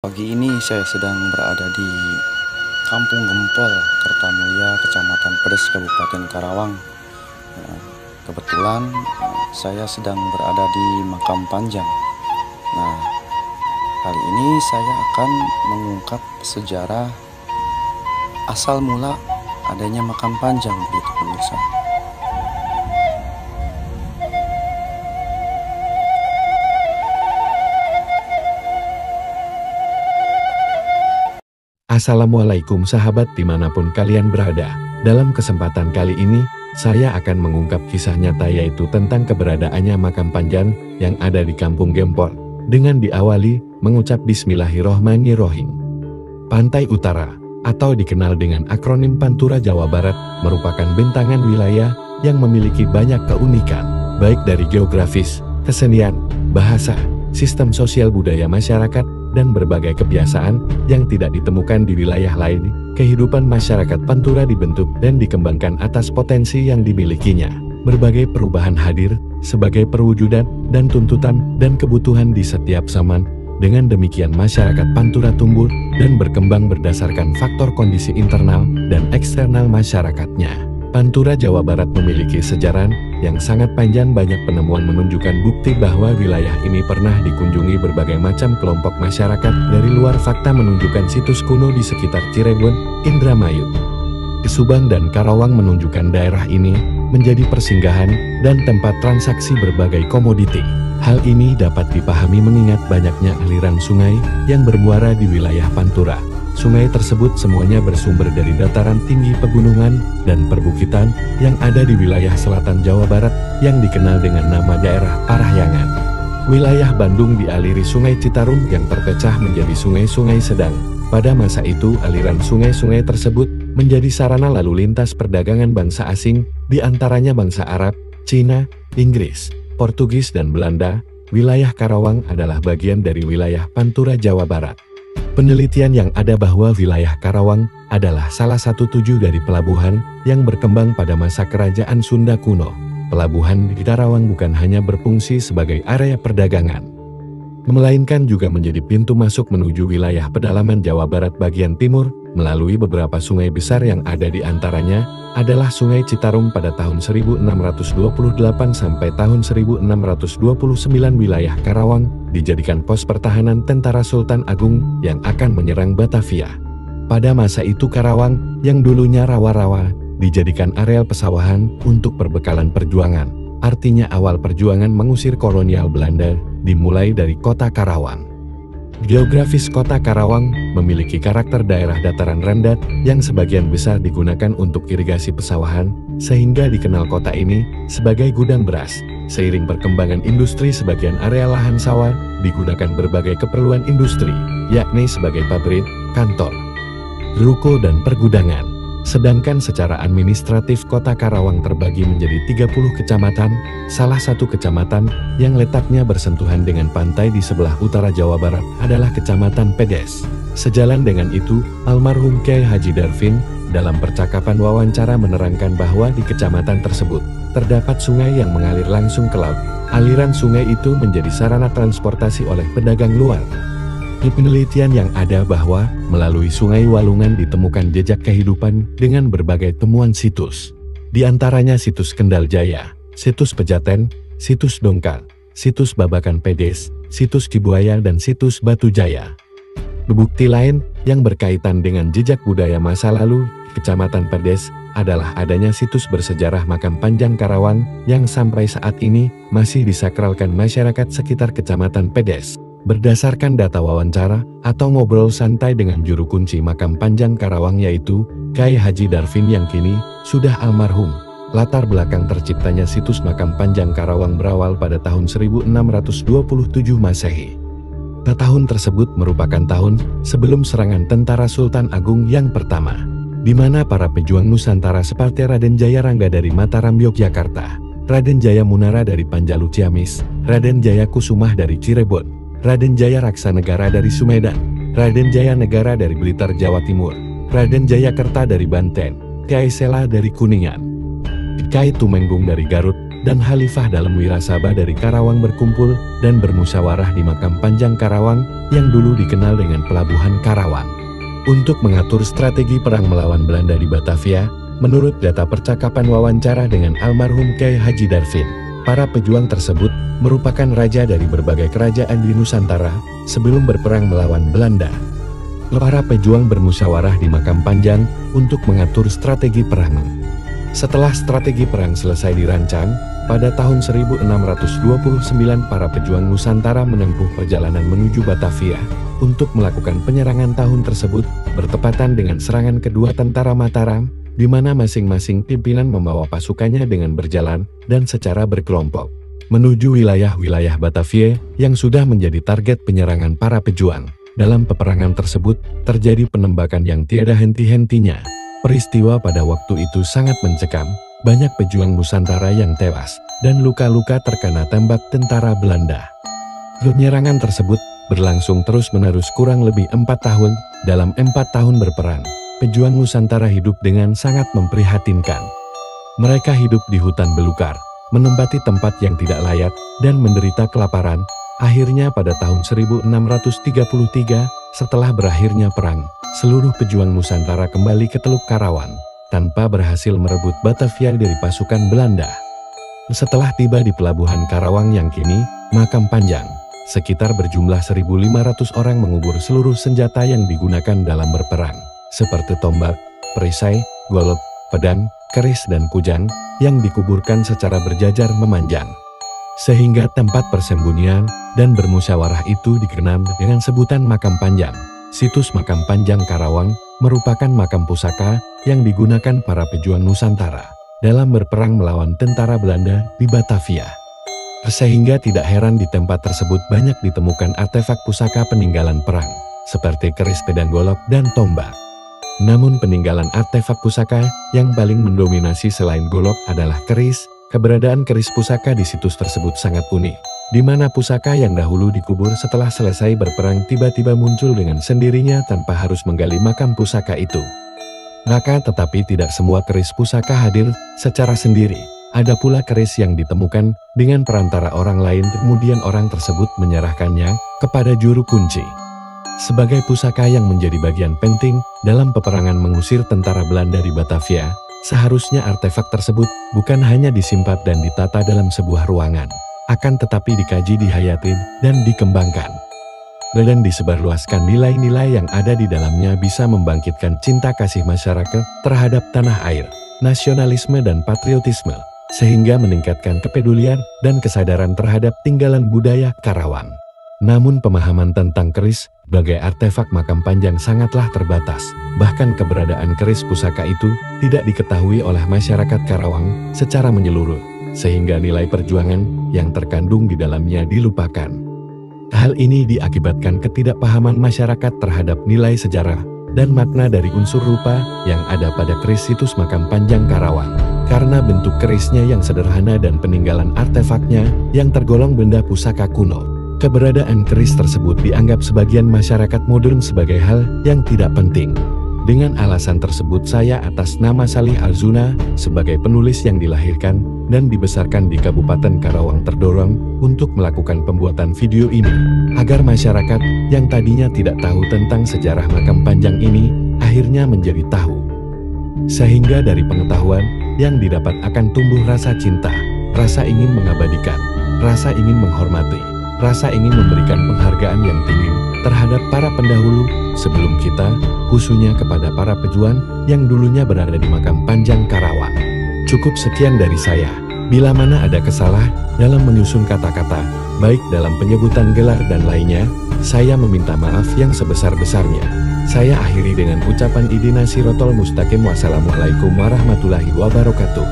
Pagi ini saya sedang berada di Kampung Gempol, Kertamulya, Kecamatan Pedes, Kabupaten Karawang. Kebetulan saya sedang berada di Makam Panjang. Nah, kali ini saya akan mengungkap sejarah asal mula adanya Makam Panjang, begitu pemirsa. Assalamualaikum sahabat dimanapun kalian berada. Dalam kesempatan kali ini, saya akan mengungkap kisah nyata yaitu tentang keberadaannya Makam Panjang yang ada di Kampung Gempol. Dengan diawali mengucap Bismillahirrohmanirrohim. Pantai Utara, atau dikenal dengan akronim Pantura Jawa Barat, merupakan bentangan wilayah yang memiliki banyak keunikan, baik dari geografis, kesenian, bahasa, sistem sosial budaya masyarakat, dan berbagai kebiasaan yang tidak ditemukan di wilayah lain. Kehidupan masyarakat Pantura dibentuk dan dikembangkan atas potensi yang dimilikinya. Berbagai perubahan hadir sebagai perwujudan dan tuntutan dan kebutuhan di setiap zaman. Dengan demikian masyarakat Pantura tumbuh dan berkembang berdasarkan faktor kondisi internal dan eksternal masyarakatnya. Pantura Jawa Barat memiliki sejarah yang sangat panjang. Banyak penemuan menunjukkan bukti bahwa wilayah ini pernah dikunjungi berbagai macam kelompok masyarakat. Dari luar, fakta menunjukkan situs kuno di sekitar Cirebon, Indramayu, Subang dan Karawang menunjukkan daerah ini menjadi persinggahan dan tempat transaksi berbagai komoditi. Hal ini dapat dipahami mengingat banyaknya aliran sungai yang bermuara di wilayah Pantura. Sungai tersebut semuanya bersumber dari dataran tinggi pegunungan dan perbukitan yang ada di wilayah selatan Jawa Barat yang dikenal dengan nama daerah Parahyangan. Wilayah Bandung dialiri Sungai Citarum yang terpecah menjadi sungai-sungai sedang. Pada masa itu aliran sungai-sungai tersebut menjadi sarana lalu lintas perdagangan bangsa asing, di antaranya bangsa Arab, Cina, Inggris, Portugis dan Belanda. Wilayah Karawang adalah bagian dari wilayah Pantura Jawa Barat. Penelitian yang ada bahwa wilayah Karawang adalah salah satu tujuh dari pelabuhan yang berkembang pada masa kerajaan Sunda kuno. Pelabuhan di Karawang bukan hanya berfungsi sebagai area perdagangan, melainkan juga menjadi pintu masuk menuju wilayah pedalaman Jawa Barat bagian timur, melalui beberapa sungai besar yang ada di antaranya adalah Sungai Citarum. Pada tahun 1628 sampai tahun 1629 wilayah Karawang dijadikan pos pertahanan tentara Sultan Agung yang akan menyerang Batavia. Pada masa itu Karawang yang dulunya rawa-rawa dijadikan areal pesawahan untuk perbekalan perjuangan. Artinya awal perjuangan mengusir kolonial Belanda dimulai dari kota Karawang. Geografis kota Karawang memiliki karakter daerah dataran rendah yang sebagian besar digunakan untuk irigasi pesawahan, sehingga dikenal kota ini sebagai gudang beras. Seiring perkembangan industri, sebagian area lahan sawah digunakan berbagai keperluan industri, yakni sebagai pabrik, kantor, ruko dan pergudangan. Sedangkan secara administratif kota Karawang terbagi menjadi 30 kecamatan, salah satu kecamatan yang letaknya bersentuhan dengan pantai di sebelah utara Jawa Barat adalah Kecamatan Pedes. Sejalan dengan itu, almarhum Kyai Haji Darfin dalam percakapan wawancara menerangkan bahwa di kecamatan tersebut terdapat sungai yang mengalir langsung ke laut. Aliran sungai itu menjadi sarana transportasi oleh pedagang luar. Di penelitian yang ada bahwa melalui Sungai Walungan ditemukan jejak kehidupan dengan berbagai temuan situs. Di antaranya situs Kendal Jaya, situs Pejaten, situs Dongkal, situs Babakan Pedes, situs Kibuaya dan situs Batu Jaya. Bukti lain yang berkaitan dengan jejak budaya masa lalu Kecamatan Pedes adalah adanya situs bersejarah Makam Panjang Karawang yang sampai saat ini masih disakralkan masyarakat sekitar Kecamatan Pedes. Berdasarkan data wawancara atau ngobrol santai dengan juru kunci Makam Panjang Karawang yaitu Kyai Haji Darfin yang kini sudah almarhum, latar belakang terciptanya situs Makam Panjang Karawang berawal pada tahun 1627 Masehi. Tahun tersebut merupakan tahun sebelum serangan tentara Sultan Agung yang pertama, di mana para pejuang Nusantara seperti Raden Jaya Rangga dari Mataram Yogyakarta, Raden Jaya Munara dari Panjalu Ciamis, Raden Jaya Kusumah dari Cirebon, Raden Jaya Raksanegara dari Sumedang, Raden Jaya Negara dari Blitar Jawa Timur, Raden Jaya Kerta dari Banten, Kyai Sela dari Kuningan, Kyai Tumenggung dari Garut, dan Khalifah Dalem Wirasabah dari Karawang berkumpul dan bermusyawarah di Makam Panjang Karawang yang dulu dikenal dengan Pelabuhan Karawang. Untuk mengatur strategi perang melawan Belanda di Batavia, menurut data percakapan wawancara dengan almarhum Kyai Haji Darvin, para pejuang tersebut merupakan raja dari berbagai kerajaan di Nusantara sebelum berperang melawan Belanda. Para pejuang bermusyawarah di Makam Panjang untuk mengatur strategi perang. Setelah strategi perang selesai dirancang, pada tahun 1629 para pejuang Nusantara menempuh perjalanan menuju Batavia untuk melakukan penyerangan. Tahun tersebut bertepatan dengan serangan kedua tentara Mataram, di mana masing-masing pimpinan membawa pasukannya dengan berjalan dan secara berkelompok menuju wilayah-wilayah Batavia yang sudah menjadi target penyerangan para pejuang. Dalam peperangan tersebut, terjadi penembakan yang tiada henti-hentinya. Peristiwa pada waktu itu sangat mencekam, banyak pejuang Nusantara yang tewas, dan luka-luka terkena tembak tentara Belanda. Penyerangan tersebut berlangsung terus-menerus kurang lebih 4 tahun. Dalam 4 tahun berperang, pejuang Nusantara hidup dengan sangat memprihatinkan. Mereka hidup di hutan belukar, menempati tempat yang tidak layak, dan menderita kelaparan. Akhirnya pada tahun 1633, setelah berakhirnya perang, seluruh pejuang Nusantara kembali ke Teluk Karawang, tanpa berhasil merebut Batavia dari pasukan Belanda. Setelah tiba di Pelabuhan Karawang yang kini Makam Panjang, sekitar berjumlah 1.500 orang mengubur seluruh senjata yang digunakan dalam berperang, seperti tombak, perisai, golok, pedang, keris dan kujang, yang dikuburkan secara berjajar memanjang. Sehingga tempat persembunyian dan bermusyawarah itu dikenal dengan sebutan Makam Panjang. Situs Makam Panjang Karawang merupakan makam pusaka yang digunakan para pejuang Nusantara dalam berperang melawan tentara Belanda di Batavia. Sehingga tidak heran di tempat tersebut banyak ditemukan artefak pusaka peninggalan perang, seperti keris, pedang, golok, dan tombak. Namun peninggalan artefak pusaka yang paling mendominasi selain golok adalah keris. Keberadaan keris pusaka di situs tersebut sangat unik, di mana pusaka yang dahulu dikubur setelah selesai berperang tiba-tiba muncul dengan sendirinya tanpa harus menggali makam pusaka itu. Tetapi tidak semua keris pusaka hadir secara sendiri. Ada pula keris yang ditemukan dengan perantara orang lain, kemudian orang tersebut menyerahkannya kepada juru kunci. Sebagai pusaka yang menjadi bagian penting dalam peperangan mengusir tentara Belanda di Batavia, seharusnya artefak tersebut bukan hanya disimpan dan ditata dalam sebuah ruangan, akan tetapi dikaji, dihayati, dan dikembangkan. Dan disebarluaskan nilai-nilai yang ada di dalamnya bisa membangkitkan cinta kasih masyarakat terhadap tanah air, nasionalisme dan patriotisme, sehingga meningkatkan kepedulian dan kesadaran terhadap tinggalan budaya Karawang. Namun pemahaman tentang keris sebagai artefak Makam Panjang sangatlah terbatas. Bahkan keberadaan keris pusaka itu tidak diketahui oleh masyarakat Karawang secara menyeluruh, sehingga nilai perjuangan yang terkandung di dalamnya dilupakan. Hal ini diakibatkan ketidakpahaman masyarakat terhadap nilai sejarah dan makna dari unsur rupa yang ada pada keris situs Makam Panjang Karawang. Karena bentuk kerisnya yang sederhana dan peninggalan artefaknya yang tergolong benda pusaka kuno, keberadaan keris tersebut dianggap sebagian masyarakat modern sebagai hal yang tidak penting. Dengan alasan tersebut, saya atas nama Salih Alzuna sebagai penulis yang dilahirkan dan dibesarkan di Kabupaten Karawang terdorong untuk melakukan pembuatan video ini, agar masyarakat yang tadinya tidak tahu tentang sejarah Makam Panjang ini akhirnya menjadi tahu. Sehingga dari pengetahuan yang didapat akan tumbuh rasa cinta, rasa ingin mengabadikan, rasa ingin menghormati, rasa ingin memberikan penghargaan yang tinggi terhadap para pendahulu sebelum kita, khususnya kepada para pejuang yang dulunya berada di Makam Panjang Karawang. Cukup sekian dari saya. Bila mana ada kesalah dalam menyusun kata-kata, baik dalam penyebutan gelar dan lainnya, saya meminta maaf yang sebesar-besarnya. Saya akhiri dengan ucapan Idina Sirotol Mustaqim. Wassalamualaikum warahmatullahi wabarakatuh.